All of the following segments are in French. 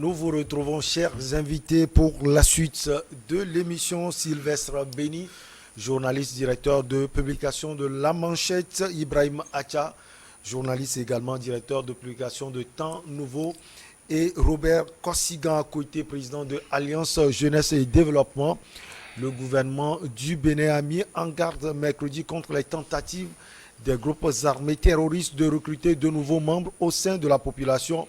Nous vous retrouvons, chers invités, pour la suite de l'émission. Sylvestre Béni, journaliste, directeur de publication de La Manchette. Ibrahim Acha, journaliste également, directeur de publication de Temps Nouveau. Et Robert Kossigan à côté, président de Alliance Jeunesse et Développement. Le gouvernement du Bénin a mis en garde mercredi contre les tentatives des groupes armés terroristes de recruter de nouveaux membres au sein de la population,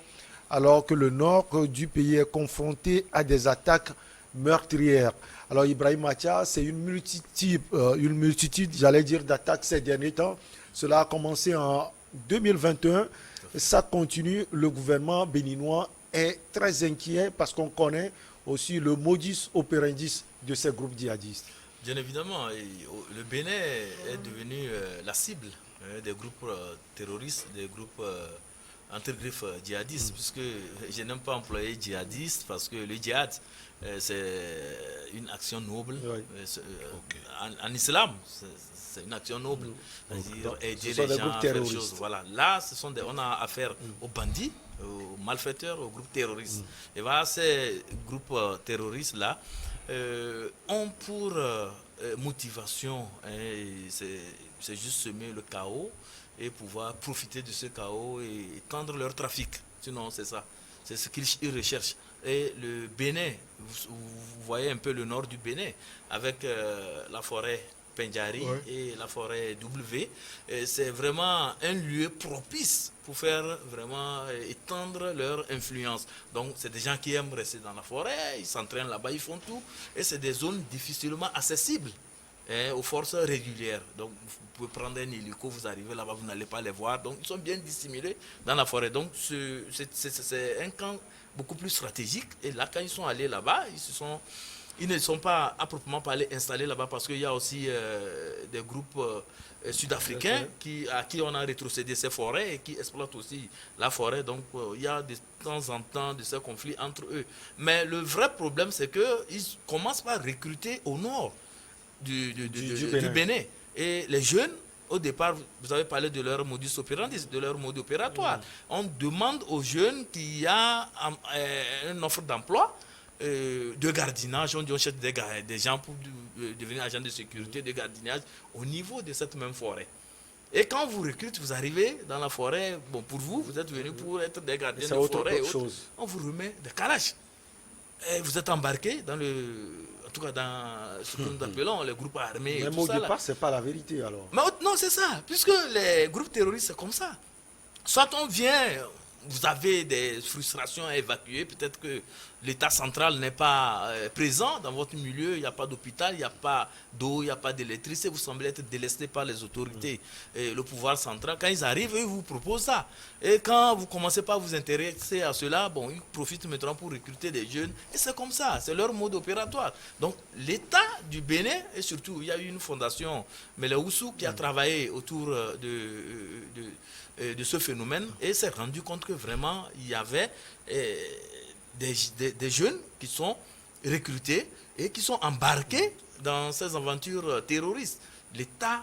alors que le nord du pays est confronté à des attaques meurtrières. Alors Ibrahim Acha, c'est une multitude, j'allais dire, d'attaques ces derniers temps. Cela a commencé en 2021. Ça continue. Le gouvernement béninois est très inquiet parce qu'on connaît aussi le modus operandi de ces groupes djihadistes. Bien évidemment, le Bénin est devenu la cible des groupes terroristes, des groupes entre griffes djihadistes, puisque je n'aime pas employer djihadiste parce que le djihad, c'est une action noble. Oui. En islam, c'est une action noble. C'est-à-dire aider les gens à faire des choses. Voilà. Là, on a affaire aux bandits, aux malfaiteurs, aux groupes terroristes. Et voilà, ces groupes terroristes-là ont pour motivation, c'est juste semer le chaos et pouvoir profiter de ce chaos et étendre leur trafic. Sinon, c'est ça. C'est ce qu'ils recherchent. Et le Bénin, vous voyez un peu le nord du Bénin, avec la forêt Pendjari et la forêt W, c'est vraiment un lieu propice pour faire vraiment étendre leur influence. Donc, c'est des gens qui aiment rester dans la forêt, ils s'entraînent là-bas, ils font tout, et c'est des zones difficilement accessibles aux forces régulières. Donc, vous pouvez prendre un hélico, vous arrivez là-bas, vous n'allez pas les voir. Donc, ils sont bien dissimulés dans la forêt. Donc, c'est un camp beaucoup plus stratégique. Et là, quand ils sont allés là-bas, ils ne sont pas à proprement parler installés là-bas parce qu'il y a aussi des groupes sud-africains à qui on a rétrocédé ces forêts et qui exploitent aussi la forêt. Donc, il y a de temps en temps de ces conflits entre eux. Mais le vrai problème, c'est qu'ils commencent par recruter au nord du Bénin. Et les jeunes, au départ, vous avez parlé de leur modus operandi, de leur mode opératoire. On demande aux jeunes qu'il y a une offre d'emploi, de gardiennage. On dit on cherche des gens pour devenir agents de sécurité, de gardiennage au niveau de cette même forêt. Et quand vous recrutez, vous arrivez dans la forêt, bon, pour vous, vous êtes venus pour être des gardiens de forêt. On vous remet des calages. Et vous êtes embarqués dans en tout cas dans ce que nous appelons les groupes armés. Mais au départ, ce n'est pas la vérité alors. Mais non, c'est ça. Puisque les groupes terroristes, c'est comme ça. Soit on vient, vous avez des frustrations à évacuer. Peut-être que l'État central n'est pas présent dans votre milieu. Il n'y a pas d'hôpital, il n'y a pas d'eau, il n'y a pas d'électricité. Vous semblez être délesté par les autorités et le pouvoir central. Quand ils arrivent, ils vous proposent ça. Et quand vous commencez pas à vous intéresser à cela, bon, ils profitent maintenant pour recruter des jeunes. Et c'est comme ça, c'est leur mode opératoire. Donc l'État du Bénin, et surtout, il y a eu une fondation, Mele Oussou, qui a travaillé autour de ce phénomène et s'est rendu compte que vraiment, il y avait des jeunes qui sont recrutés et qui sont embarqués dans ces aventures terroristes. L'État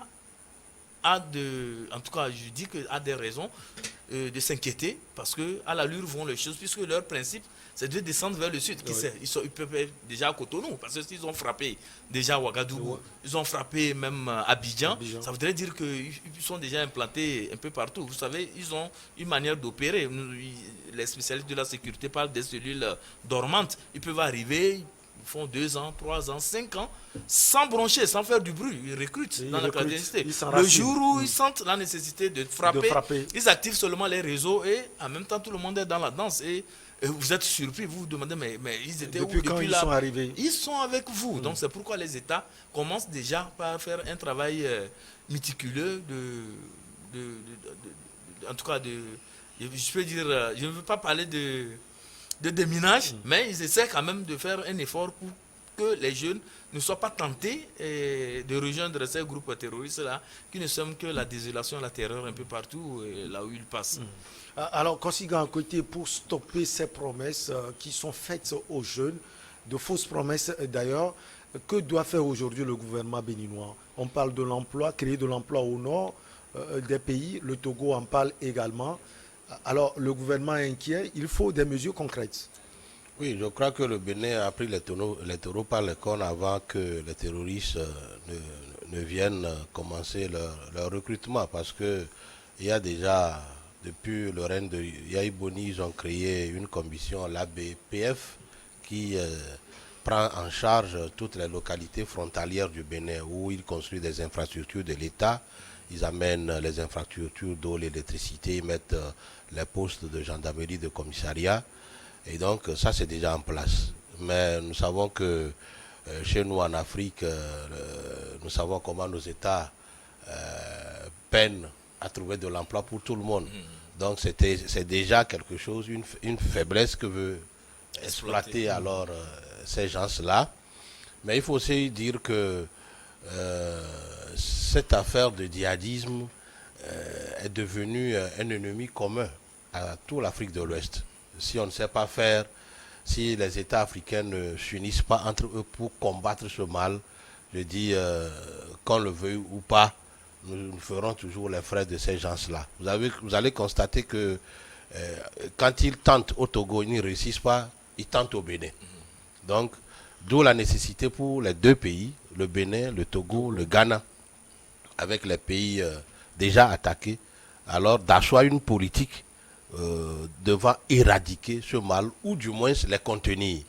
en tout cas, je dis a des raisons de s'inquiéter parce que à l'allure vont les choses, puisque leur principe, c'est de descendre vers le sud. Qui sait, ils peuvent être déjà à Cotonou, parce que s'ils ont frappé déjà Ouagadougou, ils ont frappé même Abidjan, ça voudrait dire qu'ils sont déjà implantés un peu partout. Vous savez, ils ont une manière d'opérer. Les spécialistes de la sécurité parlent des cellules dormantes. Ils peuvent arriver, ils font 2 ans, 3 ans, 5 ans, sans broncher, sans faire du bruit. Ils recrutent dans la clandestinité. Le jour où ils sentent la nécessité de frapper, ils activent seulement les réseaux et en même temps tout le monde est dans la danse. Et vous êtes surpris, vous vous demandez, mais ils étaient depuis où quand ils sont arrivés? Ils sont avec vous. Donc c'est pourquoi les États commencent déjà par faire un travail méticuleux en tout cas je peux dire, je ne veux pas parler de déminage, mais ils essaient quand même de faire un effort pour que les jeunes ne soient pas tentés de rejoindre ces groupes terroristes-là, qui ne sont que la désolation, la terreur un peu partout, là où ils passent. Alors, Kossigan, à côté, pour stopper ces promesses qui sont faites aux jeunes, de fausses promesses d'ailleurs, que doit faire aujourd'hui le gouvernement béninois? On parle de l'emploi, créer de l'emploi au nord des pays, le Togo en parle également. Alors, le gouvernement est inquiet, il faut des mesures concrètes. Oui, je crois que le Bénin a pris les taureaux par les cornes avant que les terroristes ne viennent commencer leur recrutement. Parce que il y a déjà, depuis le règne de Yahi Boni, ils ont créé une commission, l'ABPF, qui prend en charge toutes les localités frontalières du Bénin où ils construisent des infrastructures de l'État. Ils amènent les infrastructures d'eau, l'électricité, ils mettent les postes de gendarmerie, de commissariat. Et donc ça c'est déjà en place. Mais nous savons que chez nous en Afrique, nous savons comment nos États peinent à trouver de l'emploi pour tout le monde. Donc c'est déjà quelque chose, une faiblesse que veut exploiter alors ces gens-là. Mais il faut aussi dire que cette affaire de djihadisme est devenue un ennemi commun à toute l'Afrique de l'Ouest. Si on ne sait pas faire, si les États africains ne s'unissent pas entre eux pour combattre ce mal, je dis qu'on le veuille ou pas, nous ferons toujours les frais de ces gens-là. Vous allez constater que quand ils tentent au Togo, ils ne réussissent pas, ils tentent au Bénin. Donc, d'où la nécessité pour les deux pays, le Bénin, le Togo, le Ghana, avec les pays déjà attaqués, alors d'asseoir une politique devant éradiquer ce mal ou du moins les contenir.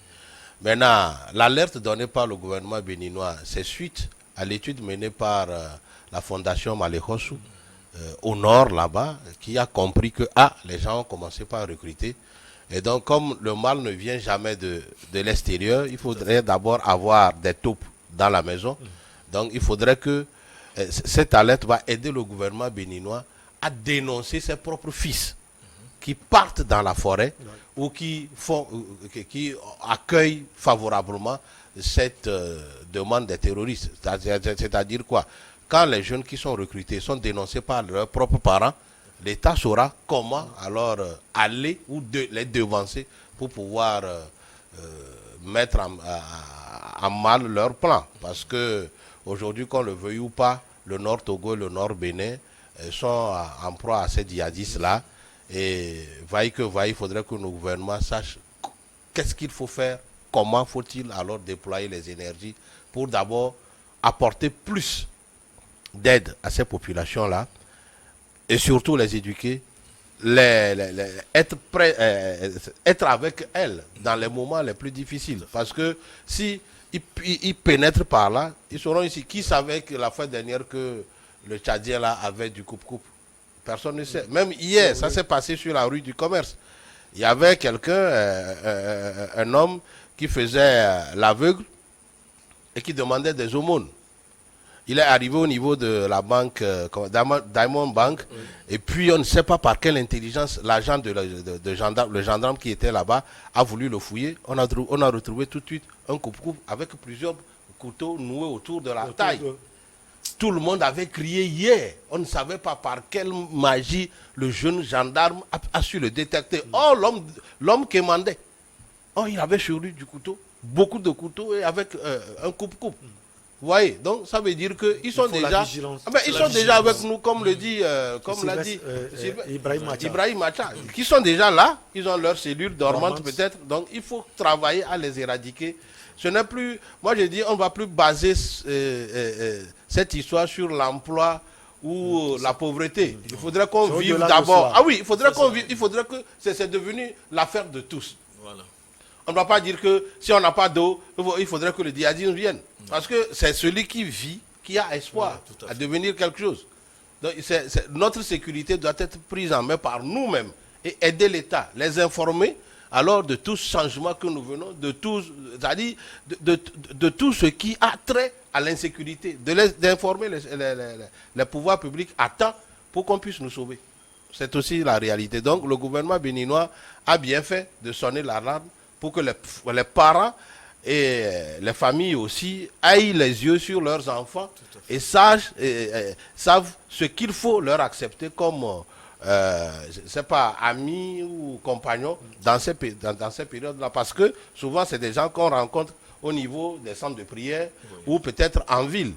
Maintenant, l'alerte donnée par le gouvernement béninois, c'est suite à l'étude menée par la fondation Malehosu au nord là-bas, qui a compris que les gens ont commencé par recruter. Et donc, comme le mal ne vient jamais de l'extérieur, il faudrait d'abord avoir des taupes dans la maison. Donc, il faudrait que cette alerte va aider le gouvernement béninois à dénoncer ses propres fils qui partent dans la forêt ou qui accueillent favorablement cette demande des terroristes. C'est-à-dire quoi? Quand les jeunes qui sont recrutés sont dénoncés par leurs propres parents, l'État saura comment alors aller ou les devancer pour pouvoir mettre en mal leur plan. Parce que aujourd'hui, qu'on le veuille ou pas, le Nord Togo et le Nord Bénin sont en proie à ces djihadistes-là. Et vaille que vaille, il faudrait que nos gouvernements sachent qu'est-ce qu'il faut faire, comment faut-il alors déployer les énergies pour d'abord apporter plus d'aide à ces populations-là et surtout les éduquer, être prêt, être avec elles dans les moments les plus difficiles. Parce que si ils pénètrent par là, ils seront ici. Qui savait que la fois dernière que le Tchadien là avait du coupe-coupe? Personne ne sait. Même hier, ça s'est passé sur la rue du commerce. Il y avait quelqu'un, un homme qui faisait l'aveugle et qui demandait des aumônes. Il est arrivé au niveau de la banque, Diamond Bank, et puis on ne sait pas par quelle intelligence l'agent le gendarme qui était là-bas a voulu le fouiller. On a retrouvé tout de suite un coupe-coupe avec plusieurs couteaux noués autour de la taille. Tout le monde avait crié hier. On ne savait pas par quelle magie le jeune gendarme a su le détecter. Oh, l'homme quémandait. Oh, il avait sur lui du couteau, beaucoup de couteaux et avec un coupe-coupe. Vous voyez, donc ça veut dire qu'ils sont déjà, ils sont déjà avec nous, comme le dit, comme l'a dit Ibrahim Macha, qui sont déjà là, ils ont leur cellule dormante peut-être, donc il faut travailler à les éradiquer. Ce n'est plus, moi je dis, on ne va plus baser cette histoire sur l'emploi ou la pauvreté. Il faudrait qu'on vive d'abord. Ah oui, il faudrait qu'on vive, il faudrait que c'est devenu l'affaire de tous. Voilà. On ne va pas dire que si on n'a pas d'eau, il faudrait que le djihadisme vienne. Parce que c'est celui qui vit, qui a espoir à devenir quelque chose. Donc notre sécurité doit être prise en main par nous-mêmes et aider l'État, les informer alors de tout changement que nous venons, de tout, c'est-à-dire de tout ce qui a trait à l'insécurité, d'informer les pouvoirs publics à temps pour qu'on puisse nous sauver. C'est aussi la réalité. Donc le gouvernement béninois a bien fait de sonner l'alarme pour que les parents et les familles aussi aillent les yeux sur leurs enfants et savent ce qu'il faut leur accepter comme c'est pas amis ou compagnons dans ces périodes-là, parce que souvent c'est des gens qu'on rencontre au niveau des centres de prière ou peut-être en ville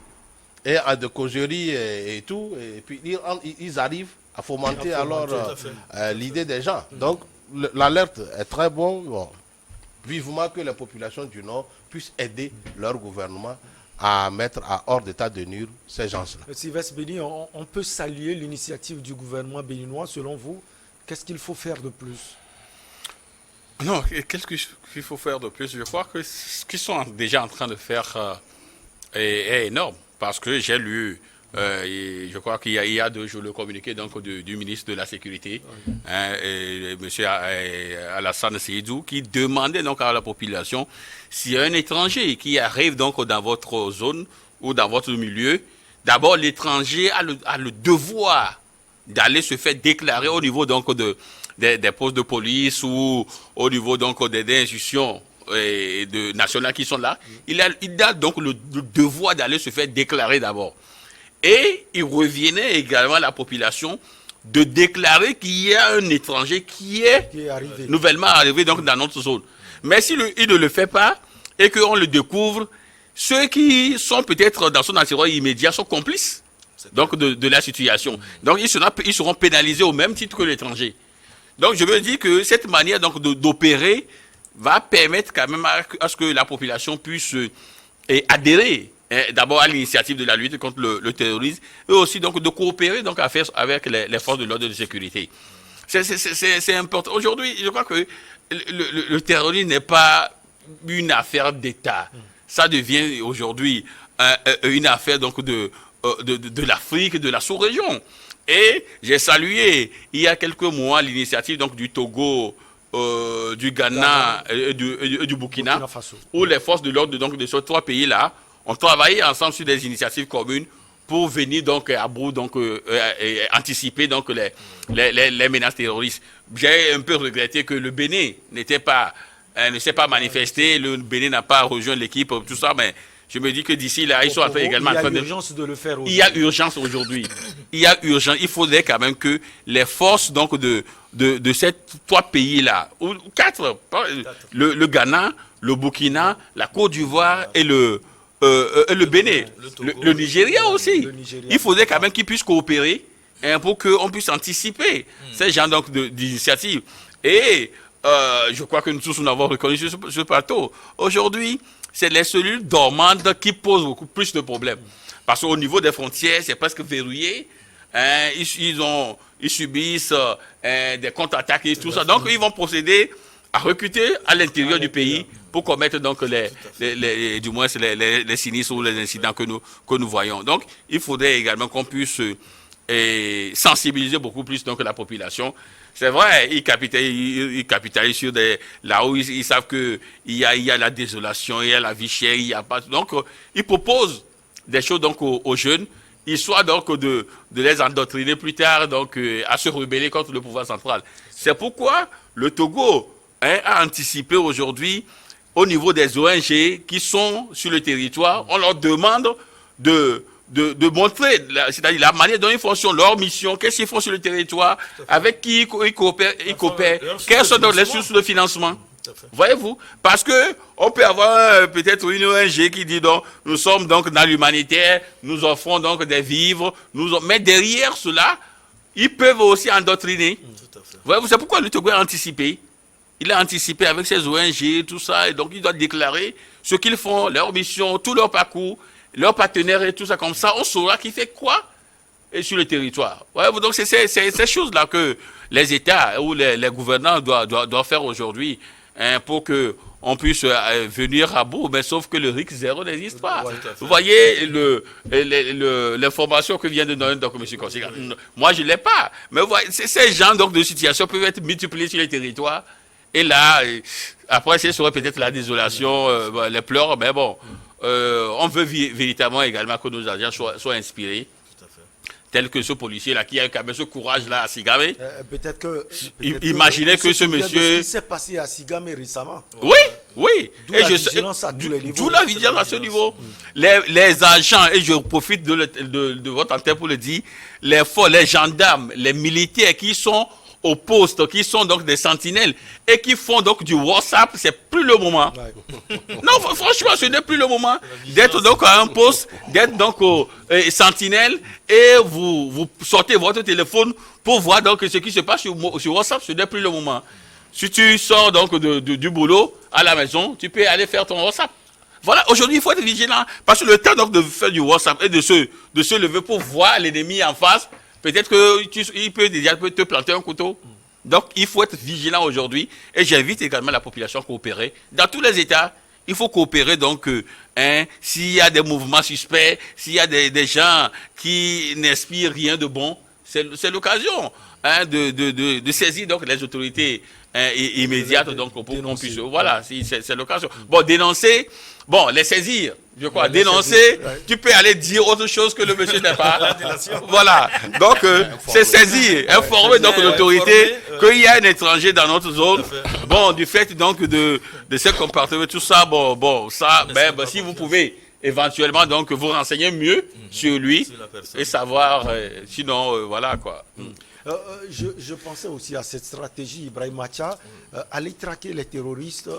et de causerie et tout, et puis ils arrivent à fomenter alors l'idée des gens. Donc l'alerte est très bon. vivement que les populations du Nord puissent aider leur gouvernement à mettre hors d'état de nuire ces gens-là. Sylvestre Béni, on peut saluer l'initiative du gouvernement béninois. Selon vous, qu'est-ce qu'il faut faire de plus? Non, qu'est-ce qu'il faut faire de plus? Je crois que ce qu'ils sont déjà en train de faire est énorme. Parce que j'ai lu, je crois qu'il y a 2 jours, le communiqué donc, du ministre de la Sécurité, M. Alassane Seydou, qui demandait donc à la population, s'il y a un étranger qui arrive donc dans votre zone ou dans votre milieu, d'abord l'étranger a le devoir d'aller se faire déclarer au niveau donc des postes de police ou au niveau donc des institutions nationales qui sont là. Il a donc le devoir d'aller se faire déclarer d'abord. Et il revenait également à la population de déclarer qu'il y a un étranger qui est nouvellement arrivé donc dans notre zone. Mais s'il ne le fait pas et qu'on le découvre, ceux qui sont peut-être dans son entourage immédiat sont complices donc de la situation. Donc ils seront pénalisés au même titre que l'étranger. Donc je veux dire que cette manière donc d'opérer va permettre quand même à ce que la population puisse adhérer d'abord à l'initiative de la lutte contre le terrorisme et aussi donc de coopérer donc avec les forces de l'ordre de sécurité. C'est important. Aujourd'hui, je crois que le terrorisme n'est pas une affaire d'État. Ça devient aujourd'hui une affaire donc de l'Afrique, de la sous-région. Et j'ai salué il y a quelques mois l'initiative donc du Togo, du Ghana et du Burkina où les forces de l'ordre donc de ces 3 pays-là ont travaillé ensemble sur des initiatives communes pour venir donc à bout donc anticiper donc les menaces terroristes. J'ai un peu regretté que le Bénin ne s'est pas manifesté, le Bénin n'a pas rejoint l'équipe, tout ça, mais je me dis que d'ici là, ils sont également en train de... Il y a urgence de le faire aujourd'hui. Il y a urgence aujourd'hui. Il y a urgence. Il faudrait quand même que les forces donc de ces 3 pays-là, ou 4, le Ghana, le Burkina, la Côte d'Ivoire et le Bénin, le Nigeria aussi. Il faudrait quand même qu'ils puissent coopérer pour qu'on puisse anticiper ces genres donc d'initiatives. Et je crois que nous tous nous avons reconnu sur ce plateau. Aujourd'hui, c'est les cellules dormantes qui posent beaucoup plus de problèmes. Parce qu'au niveau des frontières, c'est presque verrouillé. Ils subissent des contre-attaques et tout ça. Donc, ils vont procéder à recruter à l'intérieur du pays pour commettre donc du moins les sinistres ou les incidents que nous voyons. Donc, il faudrait également qu'on puisse sensibiliser beaucoup plus donc la population. C'est vrai, ils capitalisent sur là où ils savent qu'il y a la désolation, il y a la vie chère, il y a pas. Donc, ils proposent des choses donc aux jeunes, histoire donc de les endoctriner plus tard donc à se rebeller contre le pouvoir central. C'est pourquoi le Togo a anticipé aujourd'hui au niveau des ONG qui sont sur le territoire, on leur demande de montrer, c'est-à-dire la manière dont ils font sur leur mission, qu'est-ce qu'ils font sur le territoire, avec qui ils coopèrent, quelles sont donc les sources de financement. Voyez-vous? Parce que on peut avoir peut-être une ONG qui dit donc nous sommes donc dans l'humanitaire, nous offrons donc des vivres, mais derrière cela, ils peuvent aussi endoctriner. Voyez-vous, c'est pourquoi le Togo a anticipé. Il a anticipé avec ses ONG, tout ça, et donc il doit déclarer ce qu'ils font, leur mission, tout leur parcours, leurs partenaires et tout ça, comme ça, on saura qui fait quoi sur le territoire. Ouais, donc c'est ces choses-là que les États ou les gouvernants doivent faire aujourd'hui pour qu'on puisse venir à bout, mais sauf que le risque zéro n'existe pas. Ouais, vous voyez l'information que vient de donner donc, M. Consiga. Moi, je ne l'ai pas. Mais vous voyez, ces genres donc, de situations peuvent être multipliées sur les territoires. Et là, après, ce serait peut-être la désolation, les pleurs, mais bon. On veut véritablement également que nos agents soient inspirés, tel que ce policier-là qui a quand même ce courage-là à Sigamé. Peut-être que... imaginez que ce monsieur... Ce qui s'est passé à Sigamé récemment. Oui. D'où la vigilance à tous les niveaux. D'où la vigilance à ce niveau. Les agents, et je profite de votre antenne pour le dire, les gendarmes, les militaires qui sont au poste, qui sont donc des sentinelles et qui font donc du WhatsApp, c'est plus le moment. Ouais. Non, franchement, ce n'est plus le moment d'être donc à un poste, d'être donc sentinelle et vous sortez votre téléphone pour voir donc ce qui se passe sur WhatsApp, ce n'est plus le moment. Si tu sors donc du boulot à la maison, tu peux aller faire ton WhatsApp. Voilà, aujourd'hui, il faut être vigilant. Parce que le temps donc de faire du WhatsApp et de se lever pour voir l'ennemi en face, peut-être qu'il peut déjà te planter un couteau. Donc, il faut être vigilant aujourd'hui. Et j'invite également la population à coopérer. Dans tous les États, il faut coopérer. Donc, s'il y a des mouvements suspects, s'il y a des gens qui n'inspirent rien de bon, c'est l'occasion de saisir donc les autorités immédiates donc, pour qu'on puisse... Voilà, c'est l'occasion. Bon, dénoncer... Bon, les saisir, je crois, dénoncer, tu peux aller dire autre chose que le monsieur n'est pas. Voilà, donc c'est saisir, informer donc l'autorité qu'il y a un étranger dans notre zone. Bon, du fait donc de ce comportement, tout ça, ça, si vous pouvez éventuellement donc vous renseigner mieux sur lui et savoir, sinon, voilà quoi. Je pensais aussi à cette stratégie, Ibrahim Acha, aller traquer les terroristes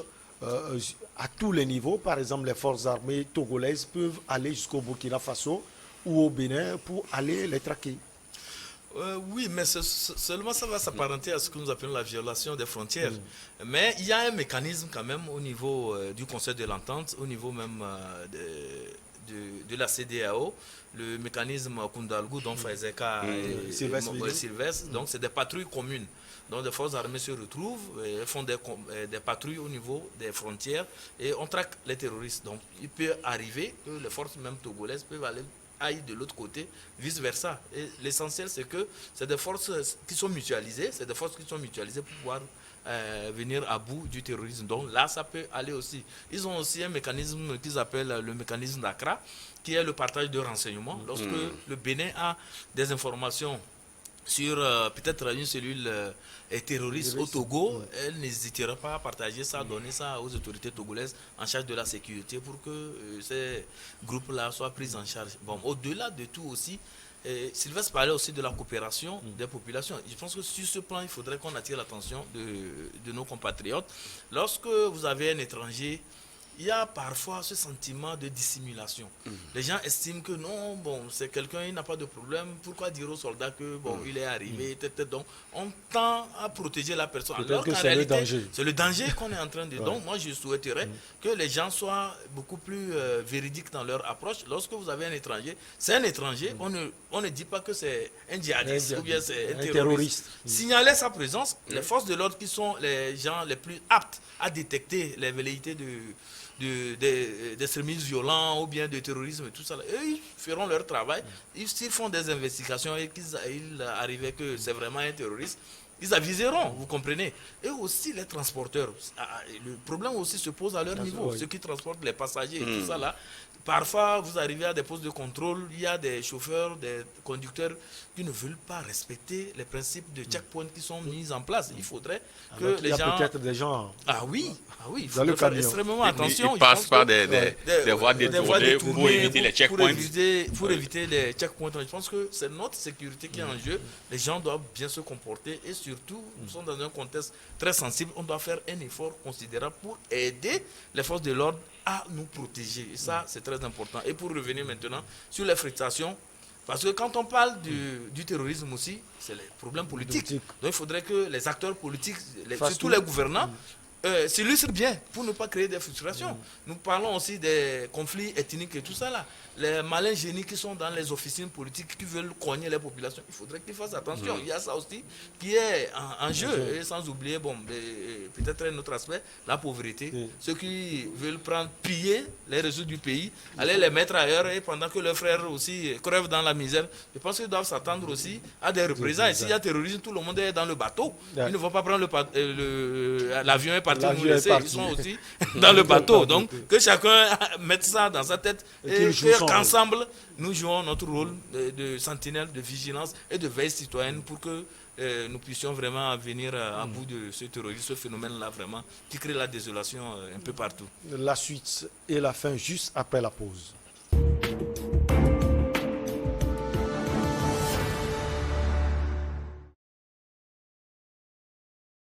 à tous les niveaux. Par exemple, les forces armées togolaises peuvent aller jusqu'au Burkina Faso ou au Bénin pour aller les traquer. Oui, mais seulement ça va s'apparenter à ce que nous appelons la violation des frontières. Mais il y a un mécanisme quand même au niveau du Conseil de l'Entente, au niveau même de la CEDEAO, le mécanisme Kundalgu, dont Faizeka et Sylvestre, donc c'est des patrouilles communes. Donc les forces armées se retrouvent et font des patrouilles au niveau des frontières et on traque les terroristes. Donc il peut arriver que les forces même togolaises peuvent aller de l'autre côté, vice-versa. Et l'essentiel, c'est que c'est des forces qui sont mutualisées, pour pouvoir venir à bout du terrorisme. Donc là, ça peut aller aussi. Ils ont aussi un mécanisme qu'ils appellent le mécanisme d'Accra, qui est le partage de renseignements. Lorsque le Bénin a des informations sur peut-être une cellule terroriste au Togo, elle n'hésitera pas à partager ça, donner ça aux autorités togolaises en charge de la sécurité pour que ces groupes-là soient pris en charge. Bon, au-delà de tout aussi, Sylvestre parlait aussi de la coopération des populations. Je pense que sur ce plan, il faudrait qu'on attire l'attention de nos compatriotes. Lorsque vous avez un étranger, il y a parfois ce sentiment de dissimulation. Les gens estiment que non, c'est quelqu'un, il n'a pas de problème. Pourquoi dire aux soldats que il est arrivé, donc on tend à protéger la personne. Alors qu'en réalité, c'est le danger qu'on est en train de... Donc moi, je souhaiterais que les gens soient beaucoup plus véridiques dans leur approche. Lorsque vous avez un étranger, c'est un étranger, on ne dit pas que c'est un djihadiste ou bien c'est un terroriste. Signaler sa présence, les forces de l'ordre qui sont les gens les plus aptes à détecter les velléités d'extrémisme violent ou bien de terrorisme et tout ça, eux, ils feront leur travail. S'ils font des investigations et qu'il arrivait que c'est vraiment un terroriste, ils aviseront, vous comprenez. Et aussi les transporteurs. Le problème aussi se pose à leur niveau. Ceux qui transportent les passagers et tout ça là. Parfois, vous arrivez à des postes de contrôle, il y a des chauffeurs, des conducteurs qui ne veulent pas respecter les principes de checkpoint qui sont mis en place. Il faudrait que les gens... Il y a peut-être des gens... Ah oui, il faut faire extrêmement attention. Ils passent par des voies détournées pour éviter les checkpoints. Pour éviter les checkpoints. Je pense que c'est notre sécurité qui est en jeu. Les gens doivent bien se comporter et surtout, nous sommes dans un contexte très sensible. On doit faire un effort considérable pour aider les forces de l'ordre à nous protéger. Et ça, c'est très important. Et pour revenir maintenant sur les frustrations, parce que quand on parle du terrorisme aussi, c'est les problèmes politiques. Donc il faudrait que les acteurs politiques, surtout les gouvernants, s'illustrent bien pour ne pas créer des frustrations. Nous parlons aussi des conflits ethniques et tout ça là. Les malins génies qui sont dans les officines politiques qui veulent cogner les populations, il faudrait qu'ils fassent attention. Il y a ça aussi qui est en jeu. Et sans oublier, peut-être un autre aspect, la pauvreté. Ceux qui veulent piller les ressources du pays, aller les mettre ailleurs et pendant que leurs frères aussi crèvent dans la misère, je pense qu'ils doivent s'attendre aussi à des représailles. S'il y a terrorisme, tout le monde est dans le bateau. Ils ne vont pas prendre l'avion et partir nous laisser. Ils sont aussi dans le bateau. Donc, que chacun mette ça dans sa tête et qu'ensemble, nous jouons notre rôle de sentinelle, de vigilance et de veille citoyenne pour que nous puissions vraiment venir à bout de ce terrorisme, ce phénomène-là vraiment, qui crée la désolation un peu partout. La suite et la fin juste après la pause.